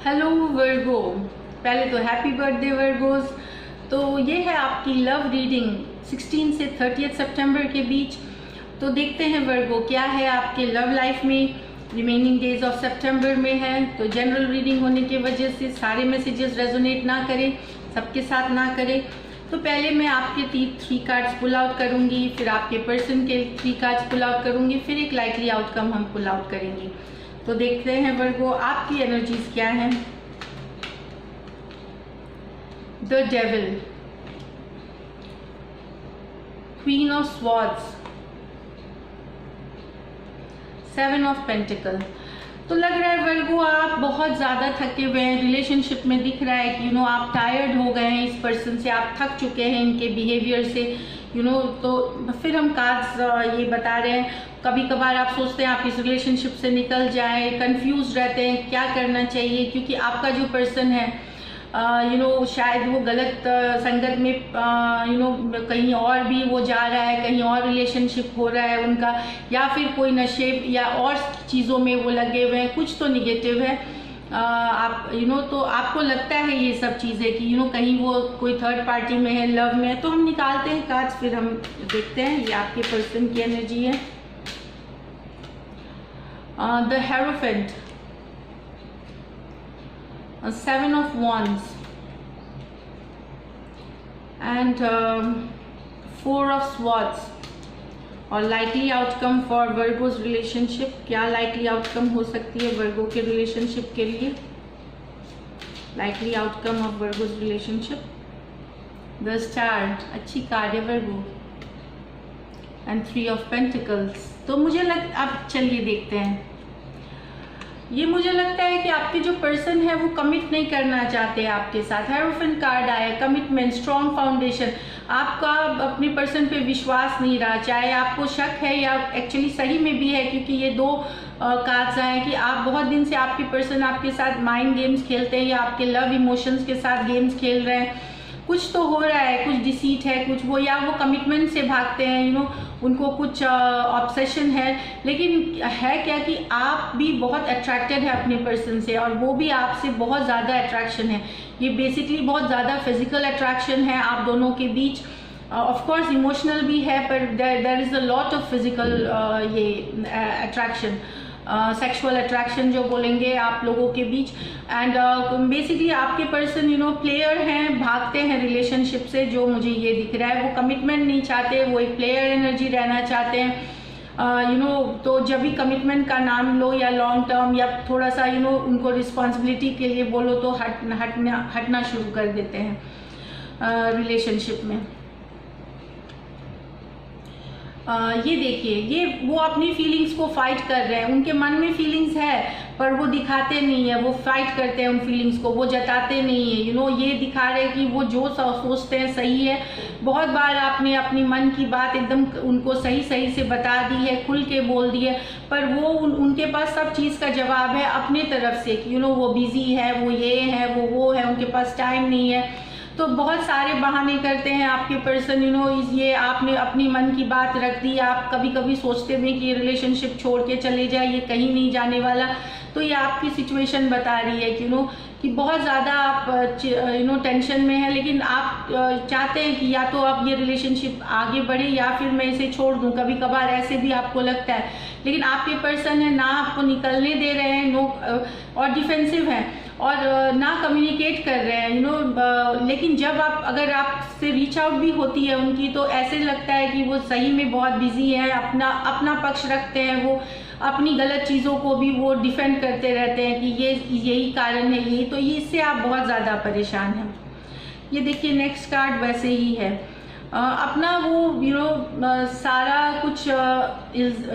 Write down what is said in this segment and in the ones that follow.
Hello वर्गो, पहले तो happy birthday Virgo's. तो ये है आपकी लव रीडिंग 16 से 30 सितंबर के बीच। तो देखते हैं वर्गो क्या है आपके लव लाइफ में, रिमेनिंग डेज ऑफ सितंबर में है। तो जनरल रीडिंग होने की वजह से सारे मैसेजेस रेजोनेट ना करें, सबके साथ ना करें। तो पहले मैं आपके 3 कार्ड्स पुल आउट करूंगी, फिर आपके पर्सन के 3 कार्ड्स पुल आउट करूंगी, फिर एक लाइकली आउटकम हम पुल आउट करेंगे। तो देखते हैं वर्गो आपकी एनर्जीज क्या है। The devil, queen of swords, 7 of pentacle. तो लग रहा है वर्गो आप बहुत ज़्यादा थके हुए हैं, रिलेशनशिप में दिख रहा है कि आप टायर्ड हो गए हैं इस पर्सन से, आप थक चुके हैं इनके बिहेवियर से। तो फिर हम कार्ड्स ये बता रहे हैं, कभी कभार आप सोचते हैं आप इस रिलेशनशिप से निकल जाएं, कंफ्यूज रहते हैं क्या करना चाहिए, क्योंकि आपका जो पर्सन है शायद वो गलत संगत में कहीं और भी वो जा रहा है, कहीं और रिलेशनशिप हो रहा है उनका, या फिर कोई नशे या और चीज़ों में वो लगे हुए हैं, कुछ तो निगेटिव है। आप तो आपको लगता है ये सब चीज़ें कि कहीं वो कोई थर्ड पार्टी में है, लव में है। तो हम निकालते हैं कार्ड्स, फिर हम देखते हैं ये आपके पर्सन की एनर्जी है। The hierophant, 7 of wands and 4 of swords। और likely outcome for Virgo's relationship, क्या लाइकली आउटकम हो सकती है वर्गो के रिलेशनशिप के लिए? Likely outcome of Virgo's relationship, the star, अच्छी कार्ड है वर्गो, एंड 3 of पेंटिकल्स। तो मुझे अब चलिए देखते हैं। ये मुझे लगता है कि आपके जो पर्सन है वो कमिट नहीं करना चाहते आपके साथ। हेरोफेंट कार्ड आया, कमिटमेंट, स्ट्रॉन्ग फाउंडेशन। आपका अपने पर्सन पे विश्वास नहीं रहा, चाहे आपको शक है या एक्चुअली सही में भी है, क्योंकि ये 2 कार्ड्स आए कि आप बहुत दिन से आपके पर्सन आपके साथ माइंड गेम्स खेलते हैं या आपके लव इमोशंस के साथ गेम्स खेल रहे हैं। कुछ तो हो रहा है, कुछ डिसीट है, कुछ वो, या वो कमिटमेंट से भागते हैं, उनको कुछ ऑब्सेशन है। लेकिन है क्या कि आप भी बहुत अट्रैक्टेड है अपने पर्सन से और वो भी आपसे बहुत ज़्यादा अट्रैक्शन है। ये बेसिकली बहुत ज़्यादा फिजिकल अट्रैक्शन है आप दोनों के बीच। ऑफ कोर्स इमोशनल भी है, पर there is a lot of physical ये अट्रैक्शन, सेक्सुअल अट्रैक्शन जो बोलेंगे आप लोगों के बीच। एंड बेसिकली आपके पर्सन प्लेयर हैं, भागते हैं रिलेशनशिप से, जो मुझे ये दिख रहा है। वो कमिटमेंट नहीं चाहते, वो एक प्लेयर एनर्जी रहना चाहते हैं। तो जब भी कमिटमेंट का नाम लो या लॉन्ग टर्म या थोड़ा सा उनको रिस्पॉन्सिबिलिटी के लिए बोलो तो हटना शुरू कर देते हैं रिलेशनशिप में। ये देखिए, ये वो अपनी फीलिंग्स को फाइट कर रहे हैं। उनके मन में फीलिंग्स है पर वो दिखाते नहीं है, वो फाइट करते हैं उन फीलिंग्स को, वो जताते नहीं है। ये दिखा रहे हैं कि वो जो सोचते हैं सही है। बहुत बार आपने अपनी मन की बात एकदम उनको सही से बता दी है, खुल के बोल दी है, पर वो उनके पास सब चीज़ का जवाब है अपने तरफ से कि वो बिजी है, वो ये है, वो है, उनके पास टाइम नहीं है। तो बहुत सारे बहाने करते हैं आपके पर्सन। ये आपने अपनी मन की बात रख दी, आप कभी कभी सोचते भी कि ये रिलेशनशिप छोड़ के चले जाए, ये कहीं नहीं जाने वाला। तो ये आपकी सिचुएशन बता रही है कि बहुत ज़्यादा आप टेंशन में है, लेकिन आप चाहते हैं कि या तो आप ये रिलेशनशिप आगे बढ़े या फिर मैं इसे छोड़ दूं। कभी कभार ऐसे भी आपको लगता है, लेकिन आपके पर्सन है ना आपको निकलने दे रहे हैं, और डिफेंसिव हैं और ना कम्युनिकेट कर रहे हैं। लेकिन जब अगर आपसे रीच आउट भी होती है उनकी, तो ऐसे लगता है कि वो सही में बहुत बिजी है, अपना पक्ष रखते हैं, वो अपनी गलत चीज़ों को भी वो डिफेंड करते रहते हैं कि यही कारण है, यही। तो ये इससे आप बहुत ज़्यादा परेशान हैं। ये देखिए नेक्स्ट कार्ड वैसे ही है। अपना वो सारा कुछ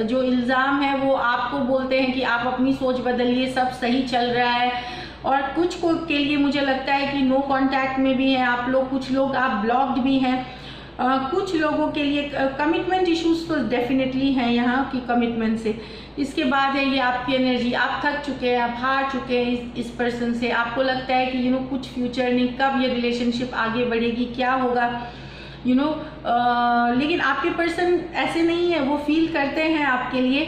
जो इल्ज़ाम है वो आपको बोलते हैं कि आप अपनी सोच बदलिए, सब सही चल रहा है। और कुछ को के लिए मुझे लगता है कि नो कांटेक्ट में भी हैं आप लोग, कुछ लोग आप ब्लॉक्ड भी हैं। कुछ लोगों के लिए कमिटमेंट इश्यूज तो डेफिनेटली हैं यहाँ की कमिटमेंट से। इसके बाद है ये आपकी एनर्जी, आप थक चुके हैं, आप हार चुके हैं इस पर्सन से। आपको लगता है कि कुछ फ्यूचर नहीं, कब ये रिलेशनशिप आगे बढ़ेगी, क्या होगा, लेकिन आपके पर्सन ऐसे नहीं है, वो फील करते हैं आपके लिए।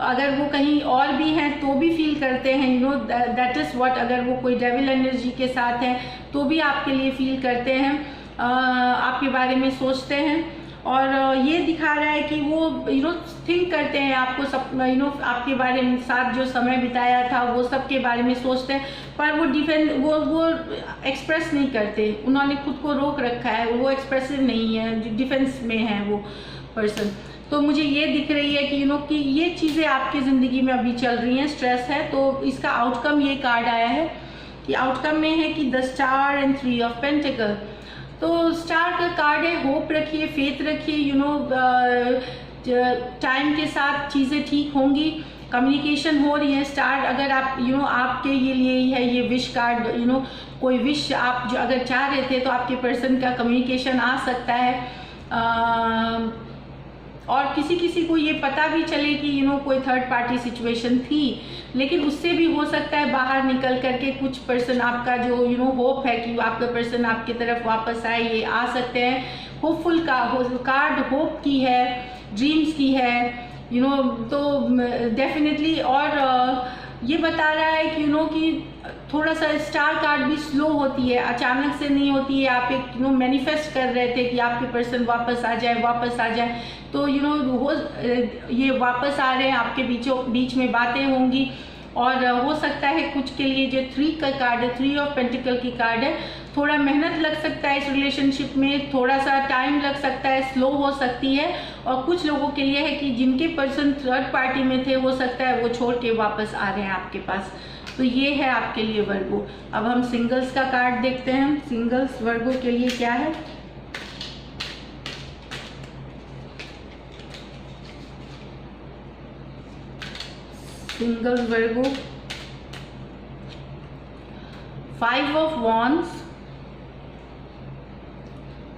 अगर वो कहीं और भी हैं तो भी फील करते हैं, you know that is what. अगर वो कोई डेविल एनर्जी के साथ हैं तो भी आपके लिए फील करते हैं, आपके बारे में सोचते हैं। और ये दिखा रहा है कि वो यू नो थिंक करते हैं आपको सब, यू नो आपके बारे में साथ जो समय बिताया था वो सब के बारे में सोचते हैं, पर वो एक्सप्रेस नहीं करते। उन्होंने खुद को रोक रखा है, वो एक्सप्रेसिव नहीं है, डिफेंस में है वो पर्सन। तो मुझे ये दिख रही है कि यू नो कि ये चीज़ें आपकी ज़िंदगी में अभी चल रही हैं, स्ट्रेस है। तो इसका आउटकम ये कार्ड आया है कि आउटकम में है कि the star and 3 of pentacle. तो स्टार का कार्ड है, होप रखिए, फेथ रखिए, यू नो टाइम के साथ चीज़ें ठीक होंगी, कम्युनिकेशन हो रही है। स्टार अगर आप यू नो आपके लिए ही है ये विश कार्ड, यू नो कोई विश आप जो अगर चाह रहे थे तो आपके पर्सन का कम्युनिकेशन आ सकता है। और किसी को ये पता भी चले कि यू नो कोई थर्ड पार्टी सिचुएशन थी, लेकिन उससे भी हो सकता है बाहर निकल करके कुछ पर्सन आपका जो यू नो होप है कि आपका पर्सन आपकी तरफ वापस आए, ये आ सकते हैं। होपफुल का कार्ड होप की है, ड्रीम्स की है, यू नो तो डेफिनेटली। और ये बता रहा है कि यू नो कि थोड़ा सा स्टार कार्ड भी स्लो होती है, अचानक से नहीं होती है। आप एक यू नो मैनिफेस्ट कर रहे थे कि आपके पर्सन वापस आ जाए, तो यू नो ये वापस आ रहे हैं, आपके बीच में बातें होंगी। और हो सकता है कुछ के लिए जो 3 का कार्ड है, 3 ऑफ पेंटिकल की कार्ड है, थोड़ा मेहनत लग सकता है इस रिलेशनशिप में, थोड़ा सा टाइम लग सकता है, स्लो हो सकती है। और कुछ लोगों के लिए है कि जिनके पर्सन थर्ड पार्टी में थे, हो सकता है वो छोड़ के वापस आ रहे हैं आपके पास। तो ये है आपके लिए वर्गो। अब हम सिंगल्स का कार्ड देखते हैं, सिंगल्स वर्गो के लिए क्या है। सिंगल वर्गो, 5 ऑफ वॉन्ड्स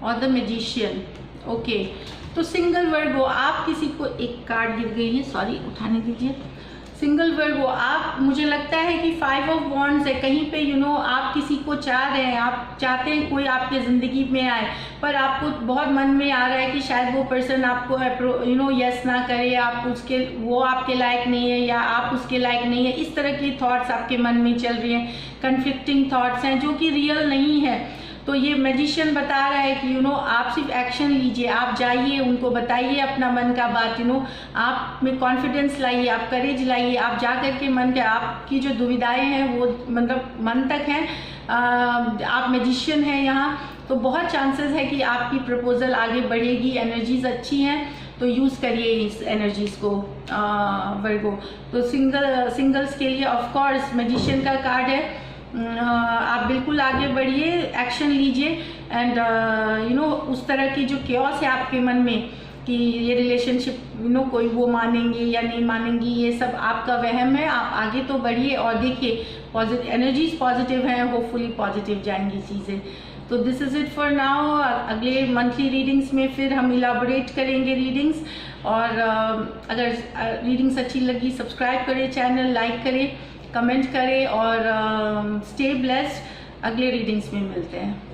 और द मैजिशियन। ओके, तो सिंगल वर्गो आप किसी को एक कार्ड गिर गई है, सॉरी उठाने दीजिए। सिंगल वर्गो आप, मुझे लगता है कि 5 ऑफ वॉन्ड्स है, कहीं पे यू नो आप किसी को चाह रहे हैं, आप चाहते हैं कोई आपके ज़िंदगी में आए, पर आपको बहुत मन में आ रहा है कि शायद वो पर्सन आपको यू नो यस ना करे, वो आपके लायक नहीं है या आप उसके लायक नहीं है। इस तरह की थॉट्स आपके मन में चल रही हैं, कन्फ्लिक्टिंग थॉट्स हैं जो कि रियल नहीं है। तो ये मैजिशियन बता रहा है कि यू नो आप सिर्फ एक्शन लीजिए, आप जाइए, उनको बताइए अपना मन का बात, यू नो आप में कॉन्फिडेंस लाइए, आप करेज लाइए, आप जा कर के मन के आपकी जो दुविधाएं हैं वो मतलब मन तक हैं। आप मैजिशियन हैं यहाँ, तो बहुत चांसेस है कि आपकी प्रपोजल आगे बढ़ेगी। एनर्जीज अच्छी हैं, तो यूज़ करिए इस एनर्जीज को वर्गो। तो सिंगल्स के लिए ऑफ कोर्स मैजिशियन का कार्ड है। आप बिल्कुल आगे बढ़िए, एक्शन लीजिए एंड यू नो उस तरह की जो क्योस है आपके मन में कि ये रिलेशनशिप यू नो कोई वो मानेंगे या नहीं मानेंगी, ये सब आपका वहम है। आप आगे तो बढ़िए और देखिए पॉजिटिव एनर्जीज पॉजिटिव हैं, होपफुली पॉजिटिव जाएंगी चीज़ें। तो this is it for now. अगले मंथली रीडिंग्स में फिर हम इलाबोरेट करेंगे रीडिंग्स। और अगर रीडिंग्स अच्छी लगी सब्सक्राइब करें चैनल, लाइक करें, कमेंट करें और स्टे ब्लेस्ड। अगले रीडिंग्स में मिलते हैं।